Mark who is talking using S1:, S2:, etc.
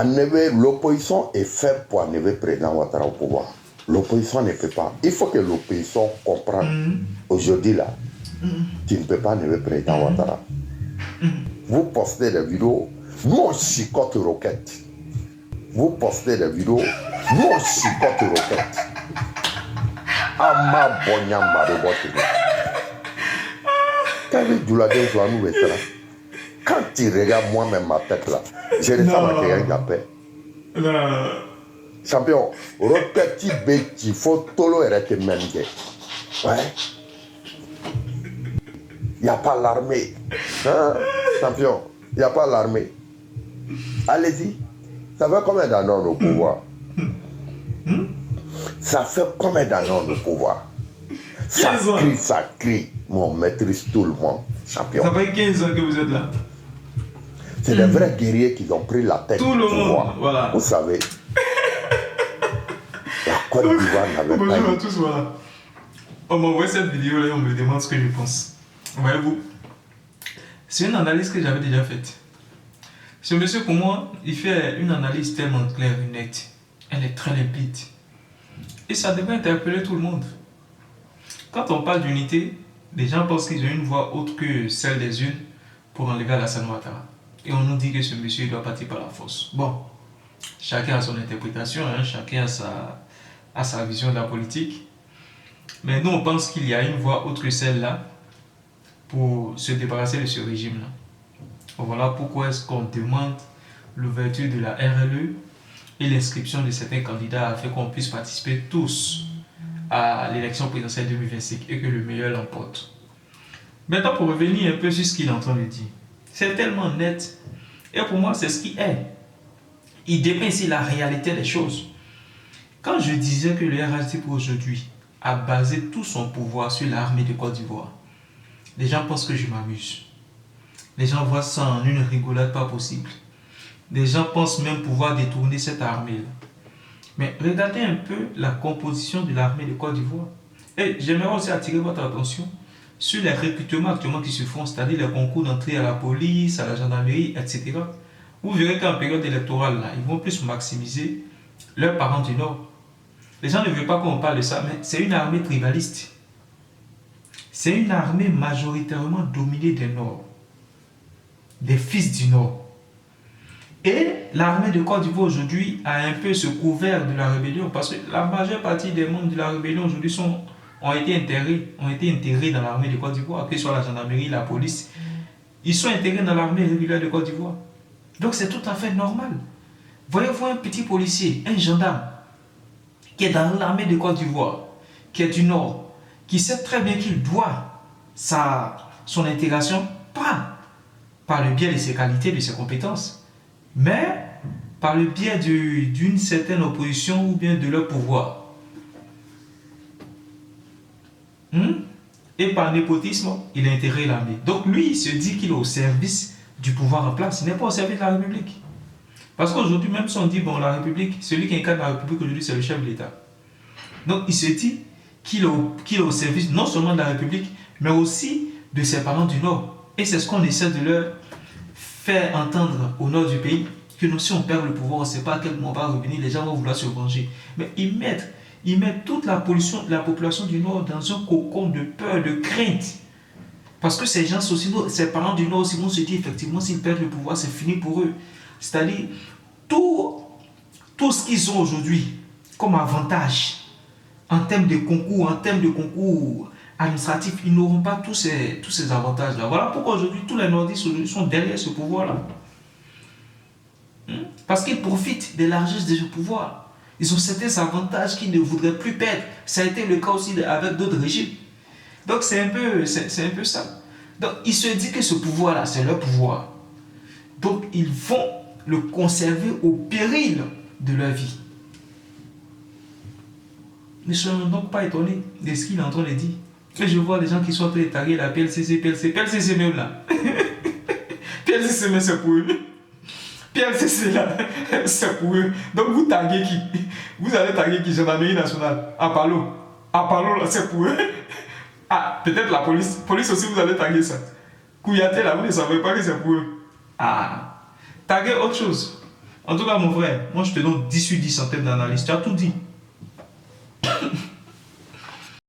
S1: L'opposition est faite pour enlever le président Ouattara au pouvoir. L'opposition ne peut pas. Il faut que l'opposition comprenne. Aujourd'hui, là, tu ne peux pas enlever le président Ouattara. Vous postez des vidéos, nous on chicote roquette. Vous postez des vidéos, nous on chicote roquette. Ama Bonyama de votre. Quand tu regardes moi-même ma tête là, je ressens que rien paix. Champion, roquette il faut tolo et rete même. Ouais. Il n'y a pas l'armée. Hein, champion, il n'y a pas l'armée. Allez-y. Ça fait combien d'années au pouvoir? Ça fait combien d'années au pouvoir? Ça crie. On maîtrise tout le monde. Champion.
S2: Ça fait 15 ans que vous êtes là.
S1: C'est des vrais guerriers qui ont pris la tête
S2: tout
S1: du
S2: le
S1: pouvoir.
S2: monde, voilà.
S1: Vous savez. La Côte d'Ivoire n'avait pas.
S2: Bonjour à tous, voilà. On m'envoie cette vidéo là et on me demande ce que je pense. Voyez-vous, c'est une analyse que j'avais déjà faite. Ce monsieur, pour moi, il fait une analyse tellement claire et nette. Elle est très limpide. Et ça devrait interpeller tout le monde. Quand on parle d'unité, les gens pensent qu'ils ont une voix autre que celle des unes pour enlever Alassane Ouattara. Et on nous dit que ce monsieur il doit partir par la force. Bon, chacun a son interprétation, hein, chacun a sa vision de la politique. Mais nous, on pense qu'il y a une voie autre que celle-là pour se débarrasser de ce régime-là. Voilà pourquoi est-ce qu'on demande l'ouverture de la RLE et l'inscription de certains candidats afin qu'on puisse participer tous à l'élection présidentielle 2025 et que le meilleur l'emporte. Maintenant, pour revenir un peu sur ce qu'il est en train de dire, c'est tellement net et pour moi, c'est ce qui est. Il dépeint ici la réalité des choses. Quand je disais que le RHDP aujourd'hui a basé tout son pouvoir sur l'armée de Côte d'Ivoire, les gens pensent que je m'amuse. Les gens voient ça en une rigolade pas possible. Les gens pensent même pouvoir détourner cette armée-là. Mais regardez un peu la composition de l'armée de Côte d'Ivoire. Et j'aimerais aussi attirer votre attention sur les recrutements actuellement qui se font, c'est-à-dire les concours d'entrée à la police, à la gendarmerie, etc. Vous verrez qu'en période électorale, là, ils vont plus maximiser leurs parents du Nord. Les gens ne veulent pas qu'on parle de ça, mais c'est une armée tribaliste. C'est une armée majoritairement dominée des Nord, des fils du Nord. Et l'armée de Côte d'Ivoire aujourd'hui a un peu ce couvert de la rébellion parce que la majeure partie des membres de la rébellion aujourd'hui ont été intégrés dans l'armée de Côte d'Ivoire, que ce soit la gendarmerie, la police. Ils sont intégrés dans l'armée régulière de Côte d'Ivoire. Donc c'est tout à fait normal. Voyez-vous un petit policier, un gendarme, qui est dans l'armée de Côte d'Ivoire, qui est du Nord, qui sait très bien qu'il doit son intégration, pas par le biais de ses qualités, de ses compétences, mais par le biais d'une certaine opposition ou bien de leur pouvoir. Et par népotisme, il a intégré l'armée. Donc lui, il se dit qu'il est au service du pouvoir en place, il n'est pas au service de la République. Parce qu'aujourd'hui, même si on dit, bon, la République, celui qui incarne la République aujourd'hui, c'est le chef de l'État. Donc il se dit qu'il est au service non seulement de la République, mais aussi de ses parents du Nord. Et c'est ce qu'on essaie de leur faire entendre au nord du pays, que nous, si on perd le pouvoir, on ne sait pas à quel moment on va revenir, les gens vont vouloir se venger. Mais ils mettent toute la population du Nord dans un cocon de peur, de crainte. Parce que ces gens aussi, ces parents du Nord aussi vont se dire, effectivement, s'ils perdent le pouvoir, c'est fini pour eux. C'est-à-dire, tout ce qu'ils ont aujourd'hui comme avantage, en termes de concours administratifs, ils n'auront pas tous ces avantages-là. Voilà pourquoi aujourd'hui, tous les Nordistes aujourd'hui sont derrière ce pouvoir-là. Parce qu'ils profitent des largesses de ce pouvoir. Ils ont certains avantages qu'ils ne voudraient plus perdre. Ça a été le cas aussi avec d'autres régimes. Donc c'est un peu ça. Donc ils se disent que ce pouvoir-là, c'est leur pouvoir. Donc ils vont le conserver au péril de leur vie. Ne soyons donc pas étonnés de ce qu'il est en train de dire. Et je vois des gens qui sont très tagués, la PLCC même là. PLCC même c'est pour eux. PLCC là, c'est pour eux. Donc vous taguez qui? Vous allez taguer qui? Gendarmerie nationale. Apollo là, c'est pour eux. Ah, peut-être la police. Police aussi, vous allez taguer ça. Kouyaté là, vous ne savez pas que c'est pour eux. Ah, taguez autre chose. En tout cas, mon frère, moi je te donne 10 sur 10 en termes d'analyse. Tu as tout dit.